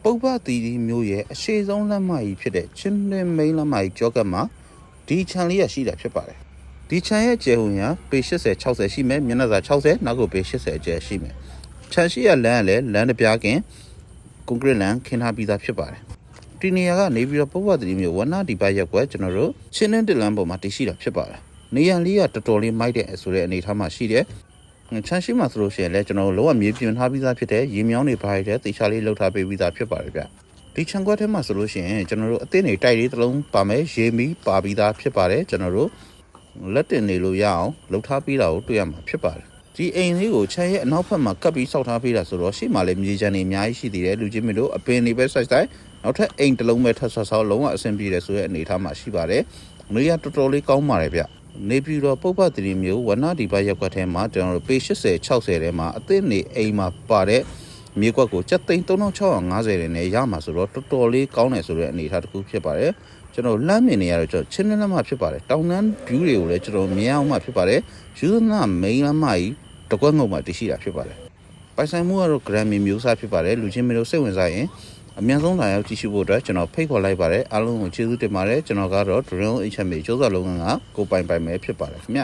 ပုပ္ပသီရီမျိုးရဲ့အရှိဆုံးလက်မကြီးဖြစ်တဲ့ချင်းတွင်မိန်းလက်မကြီးကြောကတ်မှာဒီခြံလေးရရှိတာဖြစ်ပါတယ်ဒီခြံရဲ့ကျယ်ဝန်းရာပေ80 60ရှိမယ်မျက်နှာစာ60နောက်ကိုပေ80အကျယ်ရှိမယ်ခြံရှိရလမ်းကလည်းလမ်းတစ်ပြားကင်ကွန်ကရစ်လမ်းခင်းထားပြီးသားဖြစ်ပါတယ်ဒီနေရာကနေပြီးတော့ပုပ္ပသီရီမျိုးဝနဒီပါရက်ကွက်ကျွန်တော်တို့ချင်းနဲ့တလန်းပေါ်မှာတည်ရှိတာဖြစ်ပါတယ်နေရန်လေးကတော်တော်လေးမိုက်တဲ့ဆိုတဲ့အနေထားမှာရှိတယ်ချမ်းရှိမှဆိုလို့ရှိရင်လည်းကျွန်တော်တို့လောကမြေပြင်ထားပြီးသားဖြစ်တဲ့ရေမြောင်းတွေပါရတဲ့တေချာလေးလှုပ်ထားပေးပြီးသားဖြစ်ပါတယ်ဗျဒီခြံခွက်ထဲမှာဆိုလို့ရှိရင်ကျွန်တော်တို့အသင်းတွေတိုက်လေးတစ်လုံးပါမယ်ရေမီပါပြီးသားဖြစ်ပါတယ်ကျွန်တော်တို့လက်တင်နေလို့ရအောင်လှုပ်ထားပြီးတာကိုတွေ့ရမှာဖြစ်ပါတယ်ဒီအိမ်လေးကိုခြံရဲ့အနောက်ဘက်မှာကပ်ပြီးစောက်ထားပေးတာဆိုတော့ရှေ့မှာလည်းမြေချမ်းတွေအများကြီးရှိသေးတယ်လူချင်းမတို့အပင်တွေပဲစိုက်နောက်ထပ်အိမ်တစ်လုံးပဲထပ်ဆောက်လုံးဝအဆင်ပြေတယ်ဆိုတဲ့အနေအထားမှာရှိပါတယ်နေရာတော်တော်လေးကောင်းပါတယ်ဗျနေပြည်တော်ပုပ္ပသီရီမျိုးဝနဒီပါရက်ကွက်ထဲမှာကျွန်တော်တို့ပေ80 60ထဲမှာအသင်းနေအိမ်မှာပါတဲ့မြေကွက်ကို7သိန်း3650နဲ့ရမှာဆိုတော့တော်တော်လေးကောင်းတယ်ဆိုတဲ့အနေအထားတစ်ခုဖြစ်ပါတယ်ကျွန်တော်လမ်းမြင်နေရတော့ချင်းလမ်းမှာဖြစ်ပါတယ်တောင်တန်း view တွေကိုလည်းကျွန်တော်မြင်အောင်မှဖြစ်ပါတယ်ယူဇနာမိန်းလမ်းမကြီးတကွက်ငုံမှာတရှိတာဖြစ်ပါတယ်ပိုင်ဆိုင်မှုကတော့ gram မျိုးစားဖြစ်ပါတယ်လူချင်းမျိုးစိတ်ဝင်စားရင်အများဆုံးလာရောက်ကြည့်ရှုဖို့အတွက်ကျွန်တော်ဖိတ်ခေါ်လိုက်ပါတယ်အားလုံးကိုကျေးဇူးတင်ပါတယ်ကျွန်တော်ကတော့ drone HMA ကျိုးစာလုံးကကိုပိုင်ပဲဖြစ်ပါတယ်ခင်ဗျ